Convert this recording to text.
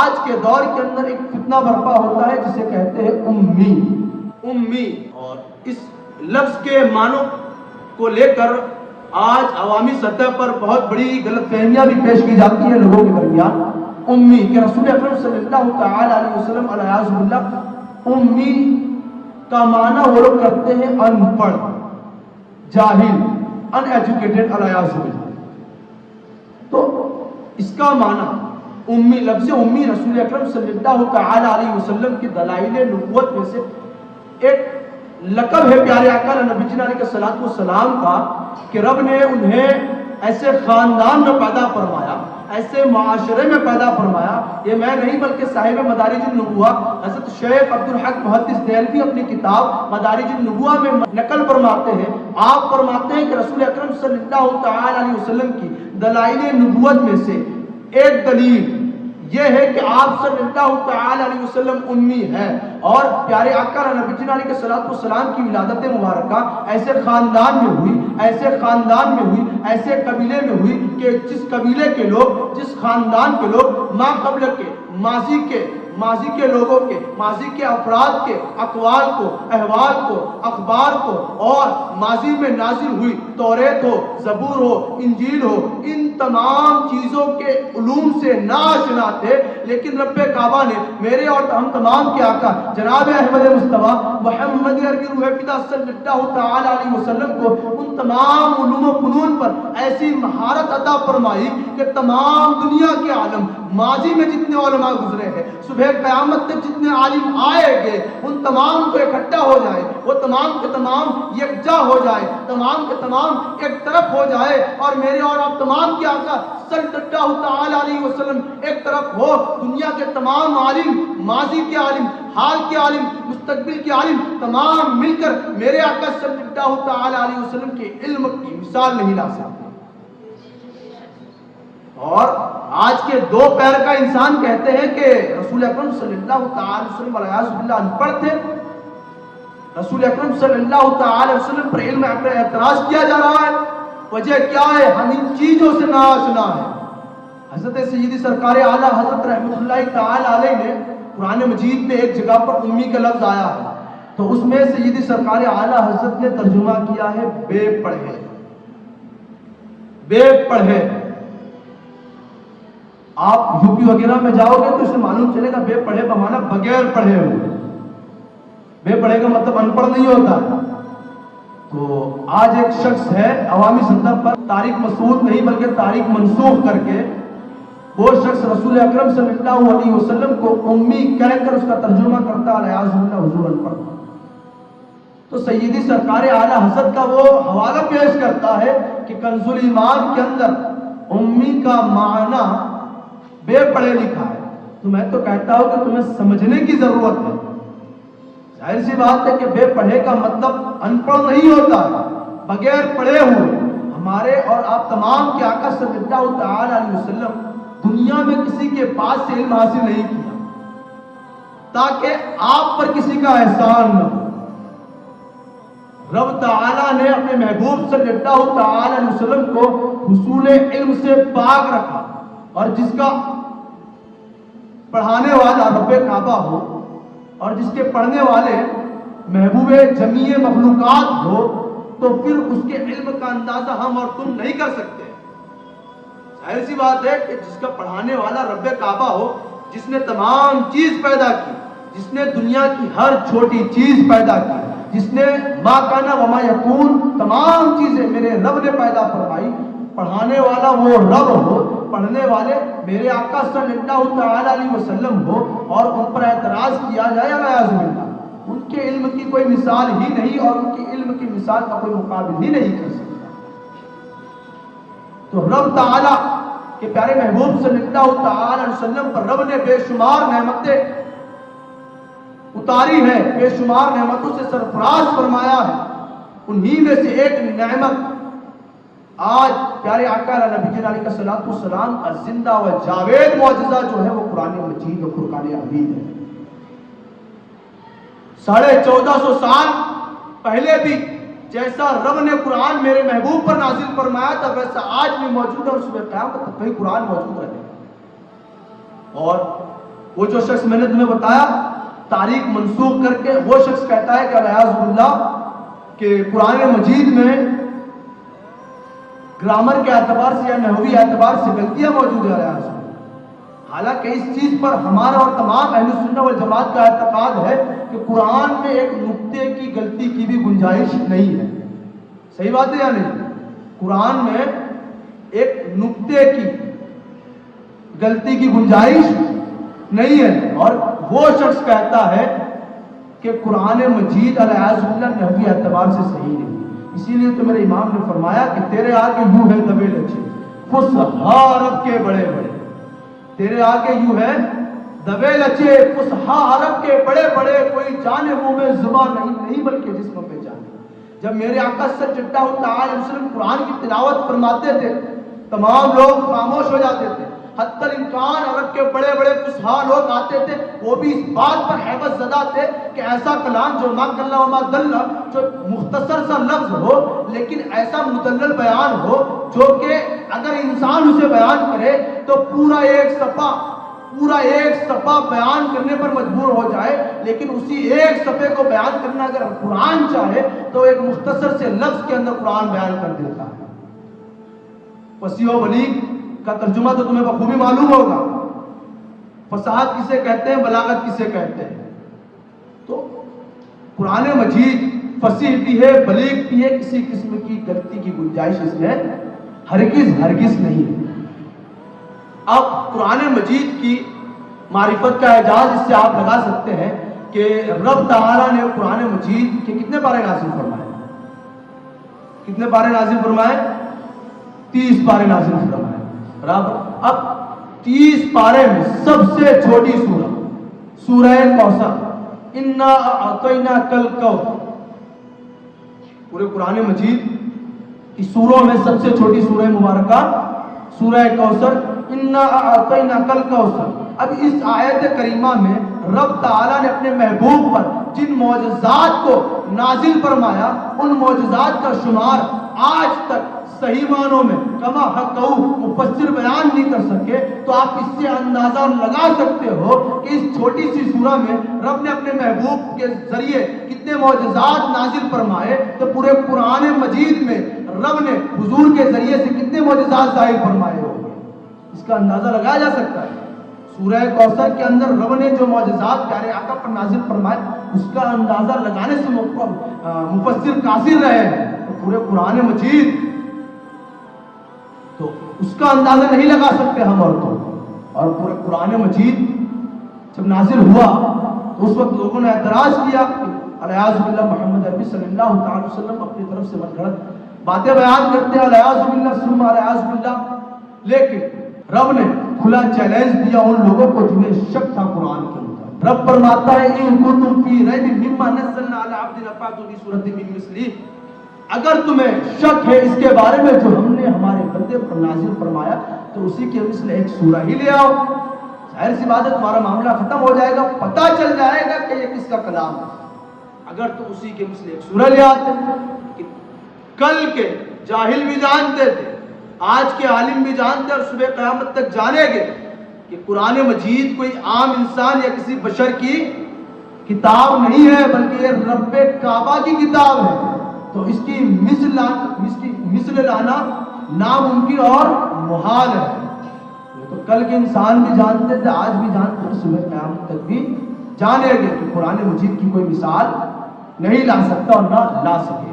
آج کے دور کے اندر ایک فتنہ برپا ہوتا ہے جسے کہتے ہیں امی، اور اس لفظ کے معنوں کو لے کر آج عوامی سطح پر بہت بڑی غلط فہمیاں بھی پیش کی جاتی ہیں لوگوں کے درمیان. امی کہ رسول اکرم صلی اللہ تعالی علیہ وسلم علیہ باللہ امی کا معنی وہ لوگ کرتے ہیں ان پڑھ، جاہل، ان ایجوکیٹڈ علیہ باللہ. تو اس کا معنی امی، لفظ امی رسول اکرم صلی اللہ تعالی علیہ وسلم کی دلائل نبوت میں سے ایک لقب ہے پیارے آقا نبی جی علیہ الصلوۃ والسلام کا کہ رب نے انہیں ایسے خاندان میں پیدا فرمایا، ایسے معاشرے میں پیدا فرمایا. یہ میں نہیں بلکہ صاحب مدارج النبوہ حضرت شیخ عبدالحق محدث دہلوی اپنی کتاب مدارج النبوہ میں نقل فرماتے ہیں. آپ فرماتے ہیں کہ رسول اکرم صلی اللہ تعالی علیہ وسلم کی دلائل نبوت میں سے ایک دلیل یہ ہے کہ آپ صلی اللہ تعالی علیہ وسلم امی ہے، اور پیارے آقا نبی جی علیہ الصلوۃ والسلام کی ولادت مبارکہ ایسے خاندان میں ہوئی، ایسے قبیلے میں ہوئی کہ جس قبیلے کے لوگ، جس خاندان کے لوگ ما قبل کے ماضی کے لوگوں کے، ماضی کے افراد کے اقوال کو، احوال کو، اخبار کو، اور ماضی میں نازل ہوئی توریت ہو، زبور ہو، انجیل ہو، ان تمام چیزوں کے علوم سے ناشنا تھے. لیکن رب کعبہ نے میرے اور ہم تمام کے آقا جناب احمد مصطفیٰ محمد عربی روح فدا صلی اللہ تعالی علیہ وسلم کو ان تمام علوم و فنون پر ایسی مہارت عطا فرمائی کہ تمام دنیا کے عالم، ماضی میں جتنے علماء گزرے ہیں، صبح قیامت تک جتنے عالم آئے گے، ان تمام کو اکٹھا ہو جائے، وہ تمام کے تمام یکجا ہو جائے، تمام کے تمام ایک طرف ہو جائے، اور میرے اور آپ تمام کے آقا صلی اللہ تعالی علیہ وسلم ایک طرف ہو. دنیا کے تمام عالم، ماضی کے عالم، حال کے عالم، مستقبل کے عالم، تمام مل کر میرے آقا صلی اللہ تعالی علیہ وسلم کے علم کی مثال نہیں لا سکتے. اور آج کے دو پیر کا انسان کہتے ہیں کہ رسول اکرم صلی اللہ تعالی وسلم علیہ باللہ ان پڑھ تھے. رسول اکرم صلی اللہ تعالی وسلم پر علم اعتراض کیا جا رہا ہے. وجہ کیا ہے؟ ہم ان چیزوں سے ناآشنا ہیں. حضرت سیدی سرکار اعلیٰ حضرت رحمۃ اللہ تعالی علیہ نے قرآن مجید میں ایک جگہ پر امی کا لفظ آیا ہے، تو اس میں سیدی سرکار اعلیٰ حضرت نے ترجمہ کیا ہے بے پڑھے. آپ یو پی وغیرہ میں جاؤ گے تو اسے معلوم چلے گا بے پڑھے بمانا بغیر پڑھے ہوئے. بے پڑھے کا مطلب ان پڑھ نہیں ہوتا. تو آج ایک شخص ہے عوامی سطح پر، تاریخ مسعود نہیں بلکہ تاریخ منسوخ کر کے، وہ شخص رسول اکرم صلی اللہ علیہ وسلم کو امی کہہ کر اس کا ترجمہ کرتا ہے حضور ان پڑھ. تو سیدی سرکار اعلیٰ حضرت کا وہ حوالہ پیش کرتا ہے کہ کنز الایمان کے اندر امی کا معنی بے پڑھے لکھا ہے. تو میں تو کہتا ہوں کہ تمہیں سمجھنے کی ضرورت ہے. ظاہر سی بات ہے کہ بے پڑھے کا مطلب ان پڑھ نہیں ہوتا، بغیر پڑھے ہوئے. ہمارے اور آپ تمام کے آقا صلی اللہ تعالی علیہ وسلم دنیا میں کسی کے پاس سے علم حاصل نہیں کیا تاکہ آپ پر کسی کا احسان نہ ہو. رب تعالیٰ نے اپنے محبوب صلی اللہ تعالی علیہ وسلم کو حصول علم سے پاک رکھا، اور جس کا پڑھانے والا رب کعبہ ہو اور جس کے پڑھنے والے محبوب جمیع مخلوقات ہو، تو پھر اس کے علم کا اندازہ ہم اور تم نہیں کر سکتے. ظاہر سی بات ہے کہ جس کا پڑھانے والا رب کعبہ ہو، جس نے تمام چیز پیدا کی، جس نے دنیا کی ہر چھوٹی چیز پیدا کی، جس نے ما کانا وما یکون تمام چیزیں میرے رب نے پیدا فرمائی، پڑھانے والا وہ رب ہو، پڑھنے والے میرے آقا صلی اللہ تعالی علیہ وسلم ہو، اور ان پر اعتراض کیا جائے علیہ باللہ، ان کے علم کی کوئی مثال ہی نہیں، اور ان کی علم کی مثال کا کوئی مقابل ہی نہیں کر سکتا. تو رب تعالی کے پیارے محبوب صلی اللہ تعالی علیہ وسلم پر رب نے بے شمار نعمتیں اتاری ہے، بے شمار نعمتوں سے سرفراز فرمایا ہے. انہی میں سے ایک نعمت آج پیارے آقا نبی جی علیہ الصلوۃ والسلام کا زندہ و جاوید معجزہ جو ہے وہ قرآن مجید و فرقان حمید ہے. 1450 سال پہلے بھی جیسا رب نے قرآن میرے محبوب پر نازل فرمایا تھا، ویسا آج بھی موجود ہے، اور صبح قیامت تک وہی قرآن موجود رہے. اور وہ جو شخص میں نے تمہیں بتایا تاریخ منسوخ کر کے وہ شخص کہتا ہے کہ الیاذ باللہ کہ قرآن مجید میں گرامر کے اعتبار سے یا نحوی اعتبار سے غلطیاں موجود ہیں الیاذ باللہ. حالانکہ اس چیز پر ہمارا اور تمام اہل سنت والجماعت کا اعتقاد ہے کہ قرآن میں ایک نقطے کی غلطی کی بھی گنجائش نہیں ہے. صحیح بات ہے یا نہیں؟ قرآن میں ایک نقطے کی غلطی کی گنجائش نہیں ہے. اور وہ شخص کہتا ہے کہ قرآن مجید الیاذ باللہ نحوی اعتبار سے صحیح نہیں. اسی لیے تو میرے امام نے فرمایا کہ تیرے آگے یوں ہے دبے لچے فصحا عرب کے بڑے بڑے. تیرے آگے یوں ہے دبے لچے فصحا عرب کے بڑے بڑے، کوئی جانے منہ میں زبان نہیں بلکہ جسم پہ جانے. جب میرے آقا صلی اللہ تعالی وسلم قرآن کی تلاوت فرماتے تھے تمام لوگ خاموش ہو جاتے تھے. حتی الامکان عرب کے بڑے بڑے فصحا لوگ آتے تھے، وہ بھی اس بات پر حیبت زدہ تھے کہ ایسا کلام جو ما کلا و ما دل، جو مختصر سا لفظ ہو لیکن ایسا مدلل بیان ہو جو کہ اگر انسان اسے بیان کرے تو پورا ایک صفحہ بیان کرنے پر مجبور ہو جائے، لیکن اسی ایک صفحے کو بیان کرنا اگر قرآن چاہے تو ایک مختصر سے لفظ کے اندر قرآن بیان کر دیتا ہے. فصیح و بلیغ کا ترجمہ تو تمہیں بخوبی معلوم ہوگا. فصاحت کسے کہتے ہیں، بلاغت کسے کہتے ہیں. تو قرآن مجید فصیح بھی ہے، بلیغ بھی ہے، کسی قسم کی غلطی کی گنجائش اس میں ہرگز نہیں ہے. اب قرآن مجید کی معرفت کا اعجاز اس سے آپ لگا سکتے ہیں کہ رب تعالیٰ نے قرآن مجید کے کتنے پارے نازل فرمائے؟ کتنے پارے نازل فرمائے؟ 30 پارے نازل فرمائے. برابر. اب 30 پارے میں سب سے چھوٹی سورہ کوثر، انا اعطیناک الکوثر. پورے قرآن مجید کی سوروں میں سب سے چھوٹی سورہ مبارکہ سورہ کوثر، انا اعطیناک الکوثر. اب اس آیت کریمہ میں رب تعالیٰ نے اپنے محبوب پر جن معجزات کو نازل فرمایا ان معجزات کا شمار آج تک صحیح معنوں میں کما حقہ مفسر بیان نہیں کر سکے. تو آپ اس سے اندازہ لگا سکتے ہو کہ اس چھوٹی سی سورہ میں رب نے اپنے محبوب کے ذریعے کتنے معجزات نازل فرمائے. تو پورے قرآن مجید میں رب نے حضور کے ذریعے سے کتنے معجزات ظاہر فرمائے ہو، اس کا اندازہ لگایا جا سکتا ہے. سورہ کوثر کے اندر رب نے جو معجزات پیارے آقا پر نازل فرمائے اس کا اندازہ لگانے سے مفسر قاصر رہے ہیں. تو پورے قرآن مجید تو اس کا اندازہ نہیں لگا سکتے ہم اور تو. اور پورے قرآن مجید جب نازل ہوا تو اس وقت لوگوں نے اعتراض کیا کہ الیاذ باللہ محمد عربی صلی اللہ تعالی وسلم اپنی طرف سے من گھڑت باتیں بیان کرتے ہیں الیاذ باللہ ثم الیاذ باللہ. لیکن رب نے کھلا چیلنج دیا ان لوگوں کو جنہیں شک تھا قرآن کے اندر. رب فرماتا ہے ان کنتم فی ریب مما نزلنا علی عبدنا فاتوا بسورۃ من مثلہ. اگر تمہیں شک ہے اس کے بارے میں جو ہم نے ہمارے بندے پر نازل فرمایا تو اسی کے مثل ایک سورہ ہی لے آؤ. ظاہر سی بات ہے تمہارا معاملہ ختم ہو جائے گا، پتہ چل جائے گا کہ یہ کس کا کلام ہے. اگر تم اسی کے مثل ایک سورہ لے آتے. کل کے جاہل بھی جانتے تھے، آج کے عالم بھی جانتے اور صبح قیامت تک جانیں گے کہ قرآن مجید کوئی عام انسان یا کسی بشر کی کتاب نہیں ہے بلکہ یہ رب کعبہ کی کتاب ہے. تو اس کی مثل لانا ناممکن اور محال ہے. تو کل کے انسان بھی جانتے تھے، آج بھی جانتے اور صبح قیامت تک بھی جانیں گے کہ قرآن مجید کی کوئی مثال نہیں لا سکتا اور نہ لا سکے.